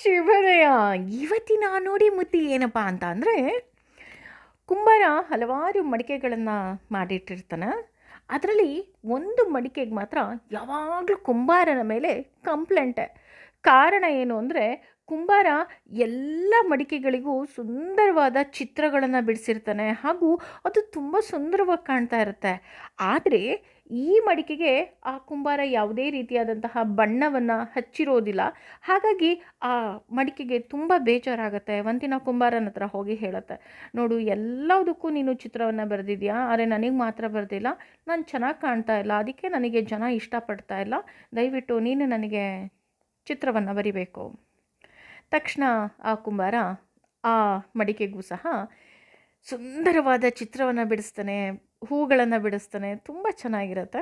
ಶುಭೋದಯ. ಇವತ್ತಿನ ನುಡಿ ಮುತ್ತಿ ಏನಪ್ಪ ಅಂತ ಅಂದರೆ, ಕುಂಬಾರ ಹಲವಾರು ಮಡಿಕೆಗಳನ್ನು ಮಾಡಿಟ್ಟಿರ್ತಾನೆ. ಅದರಲ್ಲಿ ಒಂದು ಮಡಿಕೆಗೆ ಮಾತ್ರ ಯಾವಾಗಲೂ ಕುಂಬಾರನ ಮೇಲೆ ಕಂಪ್ಲೇಂಟೆ. ಕಾರಣ ಏನು ಅಂದರೆ, ಕುಂಬಾರ ಎಲ್ಲ ಮಡಿಕೆಗಳಿಗೂ ಸುಂದರವಾದ ಚಿತ್ರಗಳನ್ನು ಬಿಡಿಸಿರ್ತಾನೆ ಹಾಗೂ ಅದು ತುಂಬ ಸುಂದರವಾಗಿ ಕಾಣ್ತಾ ಇರುತ್ತೆ. ಆದರೆ ಈ ಮಡಿಕೆಗೆ ಆ ಕುಂಬಾರ ಯಾವುದೇ ರೀತಿಯಾದಂತಹ ಬಣ್ಣವನ್ನು ಹಚ್ಚಿರೋದಿಲ್ಲ. ಹಾಗಾಗಿ ಆ ಮಡಿಕೆಗೆ ತುಂಬ ಬೇಜಾರಾಗುತ್ತೆ. ಒಂದಿನ ಕುಂಬಾರನ ಹತ್ರ ಹೋಗಿ ಹೇಳುತ್ತೆ, ನೋಡು ಎಲ್ಲದಕ್ಕೂ ನೀನು ಚಿತ್ರವನ್ನು ಬರೆದಿದ್ಯಾ, ಆದರೆ ನನಗೆ ಮಾತ್ರ ಬರೆದಿಲ್ಲ. ನಾನು ಚೆನ್ನಾಗಿ ಕಾಣ್ತಾ ಇಲ್ಲ, ಅದಕ್ಕೆ ನನಗೆ ಜನ ಇಷ್ಟಪಡ್ತಾ ಇಲ್ಲ. ದಯವಿಟ್ಟು ನೀನು ನನಗೆ ಚಿತ್ರವನ್ನು ಬರಿಬೇಕು. ತಕ್ಷಣ ಆ ಕುಂಬಾರ ಆ ಮಡಿಕೆಗೂ ಸಹ ಸುಂದರವಾದ ಚಿತ್ರವನ್ನು ಬಿಡಿಸ್ತಾನೆ, ಹೂಗಳನ್ನು ಬಿಡಿಸ್ತಾನೆ. ತುಂಬ ಚೆನ್ನಾಗಿರುತ್ತೆ.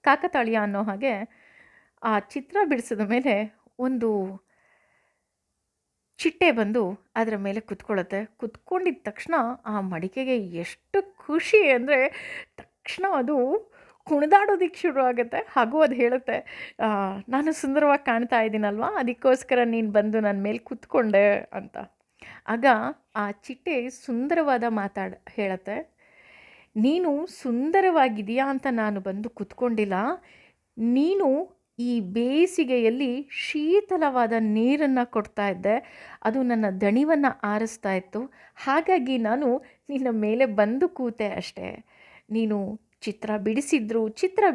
ಕಾಕತಾಳೀಯ ಅನ್ನೋ ಹಾಗೆ ಆ ಚಿತ್ರ ಬಿಡಿಸಿದ ಮೇಲೆ ಒಂದು ಚಿಟ್ಟೆ ಬಂದು ಅದರ ಮೇಲೆ ಕುತ್ಕೊಳ್ಳುತ್ತೆ. ಕುತ್ಕೊಂಡಿದ್ದ ತಕ್ಷಣ ಆ ಮಡಿಕೆಗೆ ಎಷ್ಟು ಖುಷಿ ಅಂದರೆ, ತಕ್ಷಣ ಅದು ಕುಣಿದಾಡೋದಕ್ಕೆ ಶುರು ಆಗುತ್ತೆ. ಹಾಗೂ ಅದು ಹೇಳುತ್ತೆ, ನಾನು ಸುಂದರವಾಗಿ ಕಾಣ್ತಾ ಇದ್ದೀನಲ್ವಾ, ಅದಕ್ಕೋಸ್ಕರ ನೀನು ಬಂದು ನನ್ನ ಮೇಲೆ ಕುತ್ಕೊಂಡೆ ಅಂತ. ಆಗ ಆ ಚಿಟ್ಟೆ ಸುಂದರವಾದ ಹೇಳುತ್ತೆ, ನೀನು ಸುಂದರವಾಗಿದೆಯಾ ಅಂತ ನಾನು ಬಂದು ಕುತ್ಕೊಂಡಿಲ್ಲ. ನೀನು ಈ ಬೇಸಿಗೆಯಲ್ಲಿ ಶೀತಲವಾದ ನೀರನ್ನು ಕೊಡ್ತಾ ಇದ್ದೆ, ಅದು ನನ್ನ ದಣಿವನ್ನು ಆರಿಸ್ತಾ ಇತ್ತು. ಹಾಗಾಗಿ ನಾನು ನಿನ್ನ ಮೇಲೆ ಬಂದು ಕೂತೆ ಅಷ್ಟೇ. ನೀನು ಚಿತ್ರ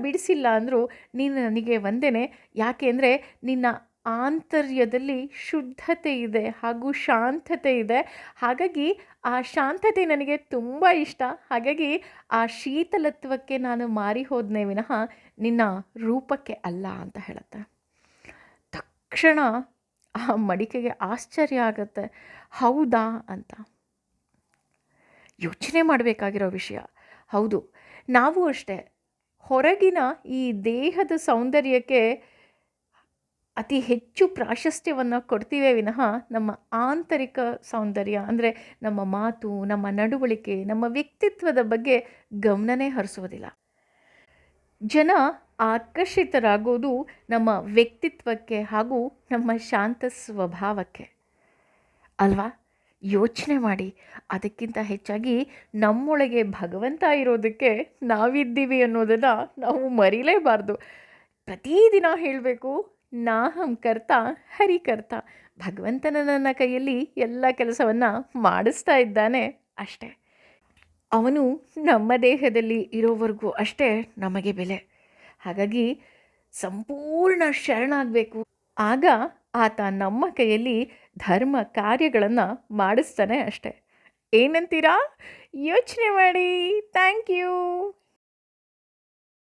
ಬಿಡಿಸಿಲ್ಲ ಅಂದರೂ ನೀನು ನನಗೆ ಒಂದೇನೆ. ಯಾಕೆ ಅಂದರೆ ನಿನ್ನ ಆಂತರ್ಯದಲ್ಲಿ ಶುದ್ಧತೆ ಇದೆ ಹಾಗೂ ಶಾಂತತೆ ಇದೆ. ಹಾಗಾಗಿ ಆ ಶಾಂತತೆ ನನಗೆ ತುಂಬ ಇಷ್ಟ. ಹಾಗಾಗಿ ಆ ಶೀತಲತ್ವಕ್ಕೆ ನಾನು ಮಾರಿ ಹೋದನೇ ವಿನಃ ನಿನ್ನ ರೂಪಕ್ಕೆ ಅಲ್ಲ ಅಂತ ಹೇಳುತ್ತೆ. ತಕ್ಷಣ ಆ ಮಡಿಕೆಗೆ ಆಶ್ಚರ್ಯ ಆಗುತ್ತೆ, ಹೌದಾ ಅಂತ. ಯೋಚನೆ ಮಾಡಬೇಕಾಗಿರೋ ವಿಷಯ. ಹೌದು, ನಾವು ಅಷ್ಟೇ ಹೊರಗಿನ ಈ ದೇಹದ ಸೌಂದರ್ಯಕ್ಕೆ ಅತಿ ಹೆಚ್ಚು ಪ್ರಾಶಸ್ತ್ಯವನ್ನು ಕೊಡ್ತೀವೇ ವಿನಃ ನಮ್ಮ ಆಂತರಿಕ ಸೌಂದರ್ಯ ಅಂದರೆ ನಮ್ಮ ಮಾತು, ನಮ್ಮ ನಡವಳಿಕೆ, ನಮ್ಮ ವ್ಯಕ್ತಿತ್ವದ ಬಗ್ಗೆ ಗಮನನೇ ಹರಿಸೋದಿಲ್ಲ. ಜನ ಆಕರ್ಷಿತರಾಗೋದು ನಮ್ಮ ವ್ಯಕ್ತಿತ್ವಕ್ಕೆ ಹಾಗೂ ನಮ್ಮ ಶಾಂತ ಸ್ವಭಾವಕ್ಕೆ ಅಲ್ವಾ? ಯೋಚನೆ ಮಾಡಿ. ಅದಕ್ಕಿಂತ ಹೆಚ್ಚಾಗಿ ನಮ್ಮೊಳಗೆ ಭಗವಂತ ಇರೋದಕ್ಕೆ ನಾವಿದ್ದೀವಿ ಅನ್ನೋದನ್ನು ನಾವು ಮರಿಲೇಬಾರ್ದು. ಪ್ರತಿದಿನ ಹೇಳಬೇಕು, ನಾಹಂ ಕರ್ತ ಹರಿಕರ್ತ. ಭಗವಂತನ ನನ್ನ ಕೈಯಲ್ಲಿ ಎಲ್ಲ ಕೆಲಸವನ್ನು ಮಾಡಿಸ್ತಾ ಇದ್ದಾನೆ ಅಷ್ಟೇ. ಅವನು ನಮ್ಮ ದೇಹದಲ್ಲಿ ಇರೋವರೆಗೂ ಅಷ್ಟೇ ನಮಗೆ ಬೆಲೆ. ಹಾಗಾಗಿ ಸಂಪೂರ್ಣ ಶರಣಾಗಬೇಕು. ಆಗ ಆತ ನಮ್ಮ ಕೈಯಲ್ಲಿ ಧರ್ಮ ಕಾರ್ಯಗಳನ್ನು ಮಾಡಿಸ್ತಾನೆ ಅಷ್ಟೆ. ಏನಂತೀರಾ? ಯೋಚನೆ ಮಾಡಿ. Thank you.